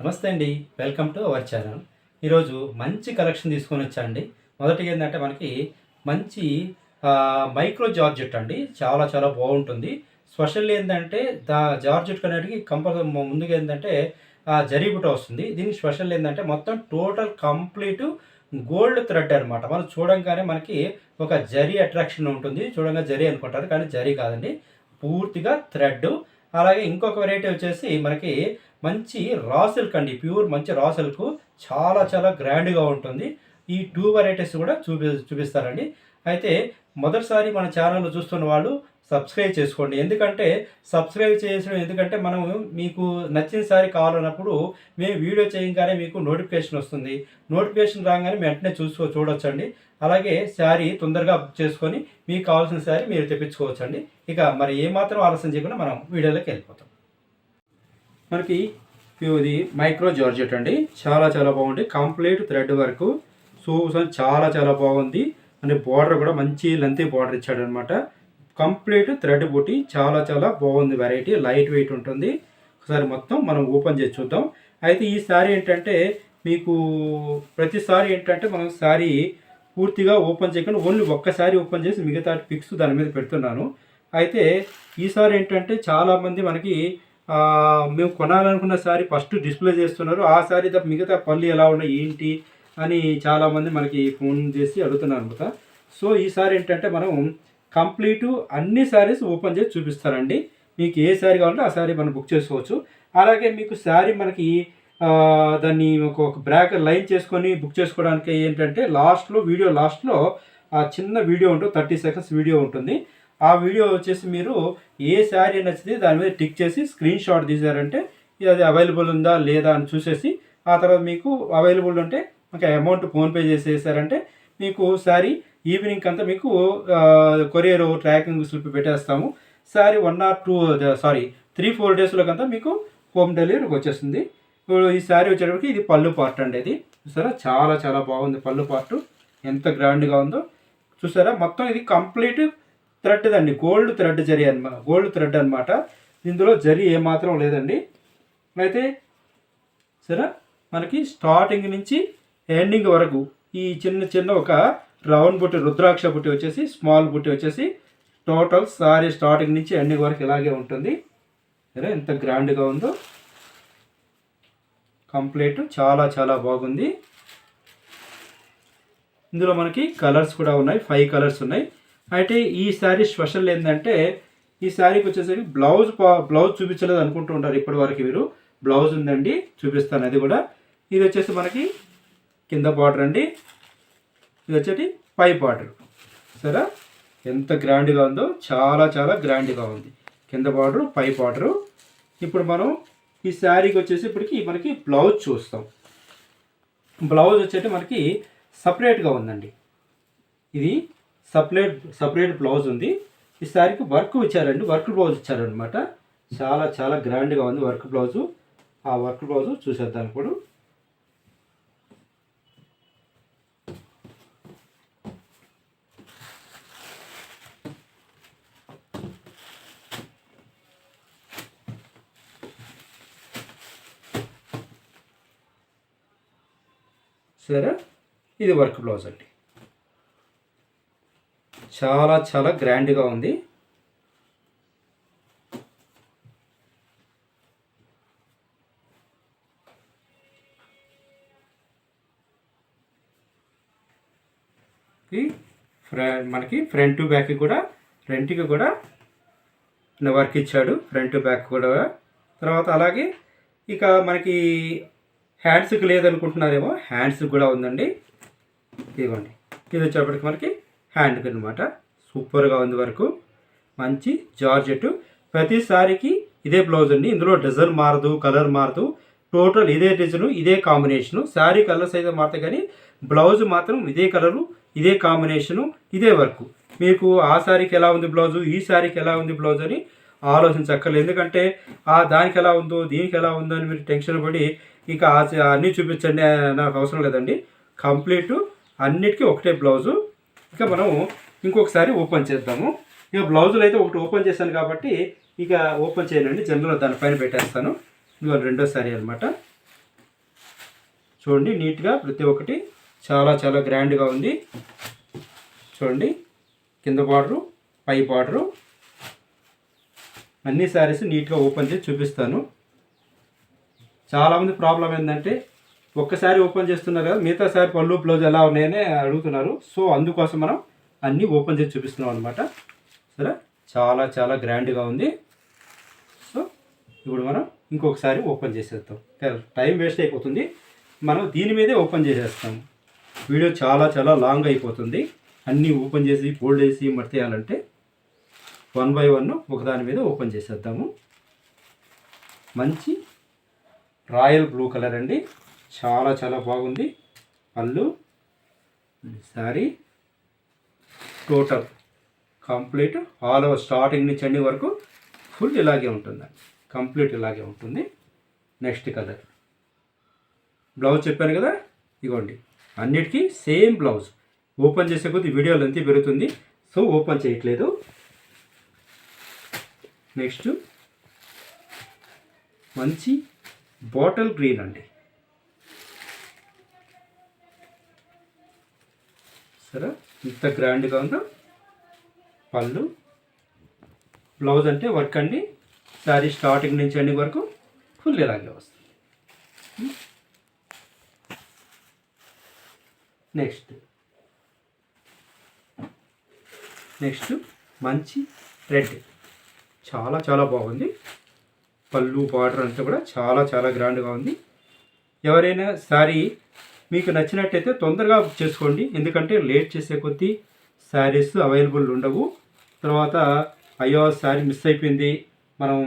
నమస్తే అండి. Welcome to our channel. ఈరోజు మంచి కలెక్షన్ తీసుకొని వచ్చా అండి. మొదటిగా ఏంటంటే మనకి మంచి మైక్రో జార్జెట్ అండి. చాలా చాలా బాగుంటుంది. స్పెషల్ ఏంటంటే జార్జెట్ అనేటికి కంపల్సరీ ముందుగా ఏంటంటే జరీ బుట్ట వస్తుంది. దీనికి స్పెషల్ ఏంటంటే మొత్తం టోటల్ కంప్లీట్ గోల్డ్ థ్రెడ్ అనమాట. మనం చూడంగానే మనకి ఒక జరీ అట్రాక్షన్ ఉంటుంది. చూడంగా జరీ అనుకుంటారు, కానీ జరీ కాదండి, పూర్తిగా థ్రెడ్. అలాగే ఇంకొక వెరైటీ వచ్చేసి మనకి మంచి రా సిల్క్ అండి. ప్యూర్ మంచి రా సిల్క్ చాలా చాలా గ్రాండ్గా ఉంటుంది. ఈ టూ వెరైటీస్ కూడా చూపిస్తారండి. అయితే మొదటిసారి మన ఛానల్ చూస్తున్న వాళ్ళు సబ్స్క్రైబ్ చేసుకోండి. ఎందుకంటే మనం మీకు నచ్చిన సారీ కావాలన్నప్పుడు మేము వీడియో చేయగానే మీకు నోటిఫికేషన్ వస్తుంది. నోటిఫికేషన్ రాగానే వెంటనే చూడొచ్చండి. అలాగే శారీ తొందరగా బుక్ చేసుకొని మీకు కావాల్సిన శారీ మీరు తెప్పించుకోవచ్చండి. ఇక మరి ఏమాత్రం ఆలస్యం చేయకుండా మనం వీడియోలోకి వెళ్ళిపోతాం. మనకి ఇది మైక్రో జార్జెట్ అండి. చాలా చాలా బాగుంది. కంప్లీట్ థ్రెడ్ వర్క్ చాలా చాలా బాగుంది. అంటే బార్డర్ కూడా మంచి లెంతీ బార్డర్ ఇచ్చాడు అనమాట. కంప్లీట్ థ్రెడ్ బుట్టి చాలా చాలా బాగుంది. వెరైటీ లైట్ వెయిట్ ఉంటుంది. ఒకసారి మొత్తం మనం ఓపెన్ చేసి చూద్దాం. అయితే ఈ శారీ ఏంటంటే మీకు ప్రతిసారి ఏంటంటే మనం శారీ పూర్తిగా ఓపెన్ చేయకుండా ఓన్లీ ఒక్కసారి ఓపెన్ చేసి మిగతా పిక్స్ దాని మీద పెడుతున్నాను. అయితే ఈసారి ఏంటంటే చాలామంది మనకి మేము కొనాలనుకున్న శారీ ఫస్ట్ డిస్ప్లే చేస్తున్నారు. ఆ శారీ తప్ప మిగతా పళ్ళు ఎలా ఉన్నాయి ఏంటి అని చాలామంది మనకి ఫోన్ చేసి అడుగుతున్నారు అనమాట. సో ఈసారి ఏంటంటే మనం కంప్లీట్ అన్ని శారీస్ ఓపెన్ చేసి చూపిస్తారండి. మీకు ఏ శారీ కావాలంటే ఆ శారీ మనం బుక్ చేసుకోవచ్చు. అలాగే మీకు శారీ మనకి దాన్ని ఒక బ్రాక్ లైన్ చేసుకొని బుక్ చేసుకోవడానికి ఏంటంటే వీడియో లాస్ట్లో చిన్న వీడియో ఉంటుంది, 30 సెకండ్స్ వీడియో ఉంటుంది. ఆ వీడియో వచ్చేసి మీరు ఏ శారీ నచ్చితే దాని మీద టిక్ చేసి స్క్రీన్ షాట్ తీసారంటే అది అవైలబుల్ ఉందా లేదా అని చూసేసి ఆ తర్వాత మీకు అవైలబుల్ ఉంటే ఇంకా అమౌంట్ ఫోన్పే చేసేసారంటే మీకు శారీ ఈవినింగ్ అంతా మీకు కొరియర్ ట్రాకింగ్ స్లిప్ పెట్టేస్తాము. శారీ 3-4 డేస్లో కంతా మీకు హోమ్ డెలివరీకి వచ్చేస్తుంది. ఇప్పుడు ఈ శారీ వచ్చేటప్పటికి ఇది పళ్ళు పార్ట్ అండి. ఇది చూసారా, చాలా చాలా బాగుంది. పళ్ళు పార్ట్ ఎంత గ్రాండ్గా ఉందో చూసారా. మొత్తం ఇది కంప్లీట్ థ్రెడ్ అండి. గోల్డ్ థ్రెడ్ అనమాట. ఇందులో జరీ ఏమాత్రం లేదండి. అయితే సరే, మనకి స్టార్టింగ్ నుంచి ఎండింగ్ వరకు ఈ చిన్న చిన్న ఒక రౌండ్ బుట్టి, రుద్రాక్ష బుట్టి వచ్చేసి, స్మాల్ బుట్టి వచ్చేసి, టోటల్ సారీ స్టార్టింగ్ నుంచి ఎండింగ్ వరకు ఇలాగే ఉంటుంది. సరే, ఎంత గ్రాండ్గా ఉందో. కంప్లీట్ చాలా చాలా బాగుంది. ఇందులో మనకి కలర్స్ కూడా ఉన్నాయి, 5 కలర్స్ ఉన్నాయి. అయితే ఈ శారీ స్పెషల్ ఏంటంటే ఈ శారీకి వచ్చేసరికి బ్లౌజ్ చూపించలేదు అనుకుంటూ ఉంటారు ఇప్పటి వరకు మీరు. బ్లౌజ్ ఉందండి, చూపిస్తాను అది కూడా. ఇది వచ్చేసి మనకి కింద బార్డర్ అండి, ఇది వచ్చేసి పై బార్డర్. సరే, ఎంత గ్రాండ్గా ఉందో, చాలా చాలా గ్రాండ్గా ఉంది. కింద బార్డరు, పై బార్డరు. ఇప్పుడు మనం ఈ శారీకి వచ్చేసి ఇప్పటికి మనకి బ్లౌజ్ చూస్తాం. బ్లౌజ్ వచ్చేసి మనకి సపరేట్గా ఉందండి. ఇది సపరేట్ బ్లౌజ్ ఉంది. ఈ శారీకి వర్క్ ఇచ్చారండి, వర్క్ బ్లౌజ్ ఇచ్చారనమాట. చాలా చాలా గ్రాండ్గా ఉంది వర్క్ బ్లౌజు. ఆ వర్క్ బ్లౌజు చూసేద్దాం ఇప్పుడు. సరే, ఇది వర్క్ బ్లౌజ్ అండి. చాలా చాలా గ్రాండ్గా ఉంది. మనకి ఫ్రంట్ టు బ్యాక్ కూడా, రెంట్కి కూడా వర్క్ ఇచ్చాడు, ఫ్రంట్ టు బ్యాక్ కూడా. తర్వాత అలాగే ఇక మనకి హ్యాండ్స్కి లేదనుకుంటున్నారేమో, హ్యాండ్స్కి కూడా ఉందండి. ఇదిగోండి, ఇది వచ్చేప్పటికి మనకి హ్యాండ్కి అనమాట. సూపర్గా ఉంది వరకు. మంచి జార్జెట్. ప్రతి సారీకి ఇదే బ్లౌజ్ అండి. ఇందులో డిజైన్ మారదు, కలర్ మారదు. టోటల్ ఇదే డిజైన్, ఇదే కాంబినేషను. శారీ కలర్స్ అయితే మారుతాయి కానీ బ్లౌజ్ మాత్రం ఇదే కలరు, ఇదే కాంబినేషను, ఇదే వర్క్. మీకు ఆ శారీకి ఎలా ఉంది బ్లౌజు, ఈ శారీకి ఎలా ఉంది బ్లౌజ్ అని ఆలోచించక్కర్లేదు. ఎందుకంటే దానికి ఎలా ఉందో దీనికి ఎలా ఉందో అని మీరు టెన్షన్ పడి ఇక అన్నీ చూపించండి నాకు అవసరం లేదండి. కంప్లీట్ అన్నిటికీ ఒకటే బ్లౌజు. ఇక మనం ఇంకొకసారి ఓపెన్ చేద్దాము. ఇక బ్లౌజులు అయితే ఒకటి ఓపెన్ చేశాను కాబట్టి ఇక ఓపెన్ చేయనండి, జనరల్గా దానిపైన పెట్టేస్తాను. ఇదిగో రెండో శారీ అనమాట. చూడండి నీట్గా ప్రతి ఒక్కటి చాలా చాలా గ్రాండ్గా ఉంది. చూడండి కింద బార్డరు, పై బార్డరు, అన్ని శారీస్ నీట్గా ఓపెన్ చేసి చూపిస్తాను. చాలామంది ప్రాబ్లం ఏంటంటే ఒక్కసారి ఓపెన్ చేస్తున్నారు కదా, మిగతా సారి పళ్ళు బ్లౌజ్ ఎలా ఉన్నాయని అడుగుతున్నారు. సో అందుకోసం మనం అన్నీ ఓపెన్ చేసి చూపిస్తున్నాం అనమాట. సరే, చాలా చాలా గ్రాండ్గా ఉంది. సో ఇప్పుడు మనం ఇంకొకసారి ఓపెన్ చేసేద్దాం. టైం వేస్ట్ అయిపోతుంది, మనం దీని మీదే ఓపెన్ చేసేస్తాము. వీడియో చాలా చాలా లాంగ్ అయిపోతుంది. అన్నీ ఓపెన్ చేసి ఫోల్డ్ చేసి మర్తేయాలంటే 1 by 1 ఒకదాని మీద ఓపెన్ చేసేద్దాము. మంచి రాయల్ బ్లూ కలర్ అండి, చాలా చాలా బాగుంది. పళ్ళు, sari total complete all over starting నుంచి ఎండింగ్ వరకు ఫుల్ ఇలాగే ఉంటుందండి, కంప్లీట్ ఇలాగే ఉంటుంది. నెక్స్ట్ కలర్ బ్లౌజ్ చెప్పాను కదా, ఇగోండి అన్నిటికీ సేమ్ బ్లౌజ్. ఓపెన్ చేసే కొద్ది వీడియో లెంత్ పెరుగుతుంది, సో ఓపెన్ చేయట్లేదు. నెక్స్ట్ మంచి బాటిల్ గ్రీన్ అండి, సరే ఇంత గ్రాండ్గా ఉందో. పళ్ళు, బ్లౌజ్ అంటే వర్క్ అండి, శారీ స్టార్టింగ్ నుంచి ఎండింగ్ వరకు ఫుల్ ఇలాగే వస్తుంది. నెక్స్ట్ మంచి రెడ్, చాలా చాలా బాగుంది. పళ్ళు బార్డర్ అంతా కూడా చాలా చాలా గ్రాండ్గా ఉంది. ఎవరైనా శారీ మీకు నచ్చినట్టయితే తొందరగా బుక్ చేసుకోండి, ఎందుకంటే లేట్ చేసే కొద్దీ శారీస్ అవైలబుల్ ఉండవు. తర్వాత అయ్యో శారీ మిస్ అయిపోయింది, మనం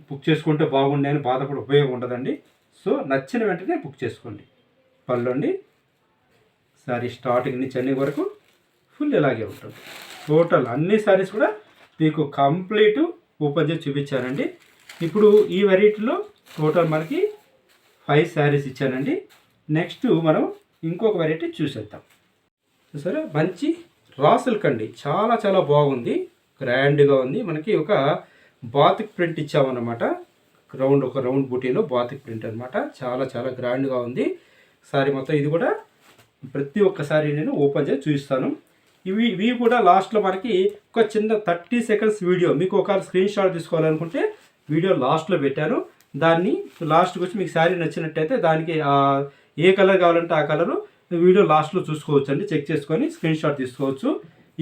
బుక్ చేసుకుంటే బాగుండే అని బాధపడే ఉపయోగం ఉండదండి. సో నచ్చిన వెంటనే బుక్ చేసుకోండి. పళ్ళు అండి, శారీ స్టార్టింగ్ నుంచి అన్ని వరకు ఫుల్ ఇలాగే ఉంటుంది. టోటల్ అన్ని శారీస్ కూడా మీకు కంప్లీట్ ఓపెన్ చేసి చూపించానండి. ఇప్పుడు ఈ వెరైటీలో టోటల్ మనకి 5 శారీస్ ఇచ్చానండి. నెక్స్ట్ మనం ఇంకొక వెరైటీ చూసేద్దాం. చూసారా, మంచి రా సిల్క్ అండి, చాలా చాలా బాగుంది, గ్రాండ్గా ఉంది. మనకి ఒక బాతిక్ ప్రింట్ ఇచ్చామన్నమాట, ఒక రౌండ్ బూటీలో బాతిక్ ప్రింట్ అనమాట. చాలా చాలా గ్రాండ్గా ఉంది సారీ మొత్తం. ఇది కూడా ప్రతి ఒక్కసారి నేను ఓపెన్ చేసి చూపిస్తాను. ఇవి కూడా లాస్ట్లో మనకి ఒక చిన్న 30 seconds వీడియో, మీకు ఒక స్క్రీన్ షాట్ తీసుకోవాలనుకుంటే వీడియో లాస్ట్లో పెట్టాను. దాన్ని లాస్ట్కి వచ్చి మీకు శారీ నచ్చినట్టయితే దానికి ఏ కలర్ కావాలంటే ఆ కలరు వీడియో లాస్ట్లో చూసుకోవచ్చు అండి, చెక్ చేసుకొని స్క్రీన్ షాట్ తీసుకోవచ్చు.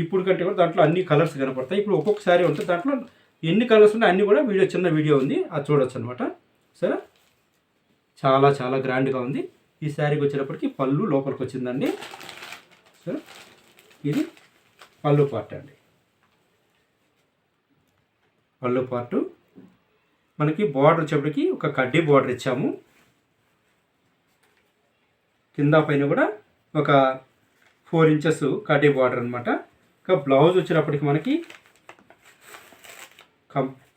ఇప్పుడు కంటే కూడా దాంట్లో అన్ని కలర్స్ కనపడతాయి. ఇప్పుడు ఒక్కొక్క శారీ ఉంటుంది, దాంట్లో ఎన్ని కలర్స్ ఉన్నాయి అన్నీ కూడా చిన్న వీడియో ఉంది, అది చూడొచ్చు అనమాట. సరే, చాలా చాలా గ్రాండ్గా ఉంది. ఈ శారీకి వచ్చేటప్పటికి పళ్ళు లోపలికి వచ్చిందండి. సరే, ఇది పళ్ళు పార్ట్ అండి. పళ్ళు పార్టు మనకి బార్డర్ వచ్చేప్పటికి ఒక కడ్డీ బార్డర్ ఇచ్చాము, కింద పైన కూడా ఒక 4 inches కడ్డీ బార్డర్ అనమాట. ఇంకా బ్లౌజ్ వచ్చేటప్పటికి మనకి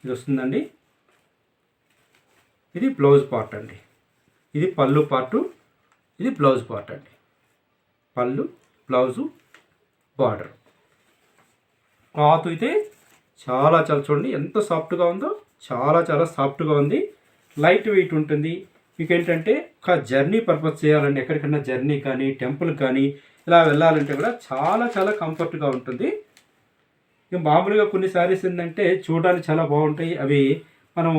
ఇది వస్తుందండి. ఇది బ్లౌజ్ పార్ట్ అండి, ఇది పళ్ళు పార్టు, ఇది బ్లౌజ్ పార్ట్ అండి. పళ్ళు, బ్లౌజు, బార్డర్. క్లాత్ అయితే చాలా చాలా చూడండి ఎంత సాఫ్ట్గా ఉందో, చాలా చాలా సాఫ్ట్గా ఉంది, లైట్ వెయిట్ ఉంటుంది. మీకు ఏంటంటే ఒక జర్నీ పర్పస్ చేయాలంటే, ఎక్కడికైనా జర్నీ కానీ టెంపుల్ కానీ ఇలా వెళ్ళాలంటే కూడా చాలా చాలా కంఫర్ట్గా ఉంటుంది. ఇక మామూలుగా కొన్ని శారీస్ ఏంటంటే చూడడానికి చాలా బాగుంటాయి, అవి మనం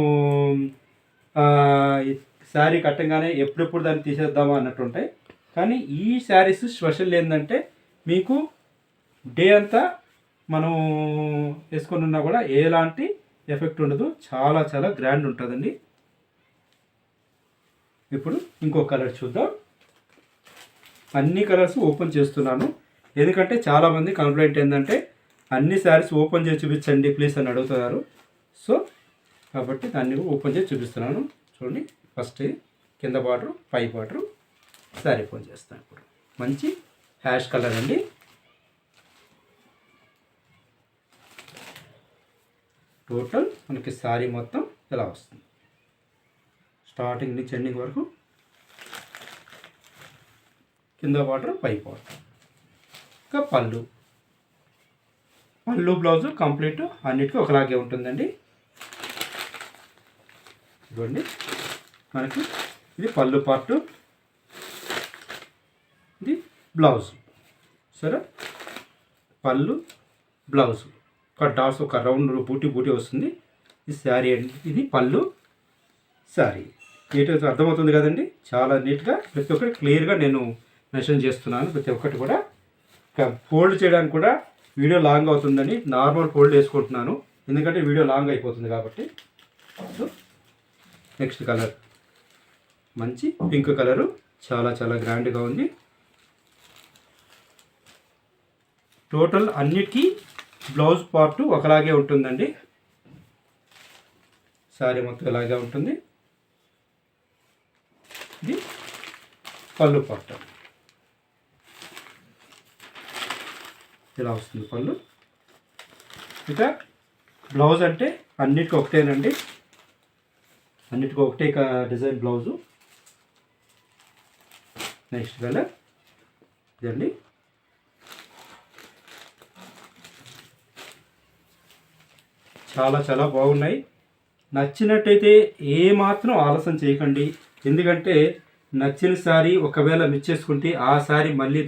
శారీ కట్టంగానే ఎప్పుడెప్పుడు దాన్ని తీసేద్దామా అన్నట్టు ఉంటాయి. కానీ ఈ శారీస్ స్పెషల్ ఏంటంటే మీకు డే అంతా మనం వేసుకొని ఉన్నా కూడా ఎలాంటి ఎఫెక్ట్ ఉండదు, చాలా చాలా గ్రాండ్ ఉంటుందండి. ఇప్పుడు ఇంకో కలర్ చూద్దాం. అన్ని కలర్స్ ఓపెన్ చేస్తున్నాను, ఎందుకంటే చాలామంది కంప్లైంట్ ఏంటంటే అన్ని శారీస్ ఓపెన్ చేసి చూపించండి ప్లీజ్ అని అడుగుతున్నారు. సో కాబట్టి దాన్ని ఓపెన్ చేసి చూపిస్తున్నాను. చూడండి, ఫస్ట్ కింద బార్డరు, పై బార్డరు, శారీ ఓపెన్ చేస్తాను. ఇప్పుడు మంచి హ్యాష్ కలర్ అండి. టోటల్ మనకి శారీ మొత్తం ఇలా వస్తుంది, స్టార్టింగ్ నుంచి ఎండింగ్ వరకు. కింద బార్డర్, పై బార్డర్. ఇంకా పళ్ళు, బ్లౌజు కంప్లీట్ అన్నిటికీ ఒకలాగే ఉంటుందండి. ఇవ్వండి మనకి ఇది పళ్ళు పార్టు, ఇది బ్లౌజ్. సరే, పళ్ళు, బ్లౌజ్, ఒక డాట్స్, ఒక రౌండ్ బూటీ వస్తుంది. ఇది శారీ అండి, ఇది పళ్ళు, శారీ. నీట్గా అర్థమవుతుంది కదండి. చాలా నీట్గా ప్రతి ఒక్కటి క్లియర్గా నేను మెన్షన్ చేస్తున్నాను. ప్రతి ఒక్కటి కూడా ఫోల్డ్ చేయడానికి కూడా వీడియో లాంగ్ అవుతుందని నార్మల్ ఫోల్డ్ వేసుకుంటున్నాను, ఎందుకంటే వీడియో లాంగ్ అయిపోతుంది కాబట్టి. సో నెక్స్ట్ కలర్ మంచి పింక్ కలరు, చాలా చాలా గ్రాండ్గా ఉంది. టోటల్ అన్నిటికీ బ్లౌజ్ పార్ట్ ఒకలాగే ఉంటుందండి. శారీ మొత్తం ఇలాగే ఉంటుంది. ఇది పళ్ళు పార్ట్, ఇలా వస్తుంది పళ్ళు. ఇక బ్లౌజ్ అంటే అన్నిటికీ ఒకటేనండి, అన్నిటికీ ఒకటే డిజైన్ బ్లౌజు. నెక్స్ట్ కలర్ ఇదండి. చాలా చాలా బాగున్నాయి. నచ్చినట్టయితే ఏమాత్రం ఆలస్యం చేయకండి, ఎందుకంటే నచ్చిన శారీ ఒకవేళ మిస్ చేసుకుంటే ఆ శారీ మళ్ళీ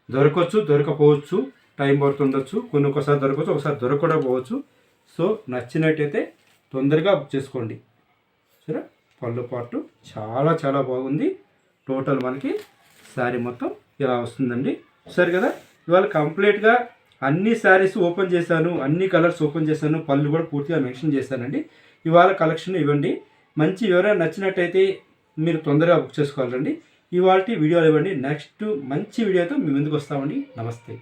దొరకవచ్చు, దొరకపోవచ్చు, టైం పడుతుండొచ్చు, ఒకసారి దొరకవచ్చు, ఒకసారి దొరకకపోవచ్చు. సో నచ్చినట్టయితే తొందరగా బుక్ చేసుకోండి. సరే, పళ్ళు పాటు చాలా చాలా బాగుంది. టోటల్ మనకి శారీ మొత్తం ఇలా వస్తుందండి. సరే కదా, ఇవాళ కంప్లీట్గా అన్ని శారీస్ ఓపెన్ చేశాను, అన్ని కలర్స్ ఓపెన్ చేశాను, పళ్ళు కూడా పూర్తిగా మెన్షన్ చేశానండి. ఇవాళ కలెక్షన్ ఇవ్వండి. మంచి ఎవరైనా నచ్చినట్టయితే మీరు తొందరగా బుక్ చేసుకోవాలండి. ఇవాళ వీడియోలు ఇవ్వండి. నెక్స్ట్ మంచి వీడియోతో మీ ముందుకు వస్తామండి. నమస్తే.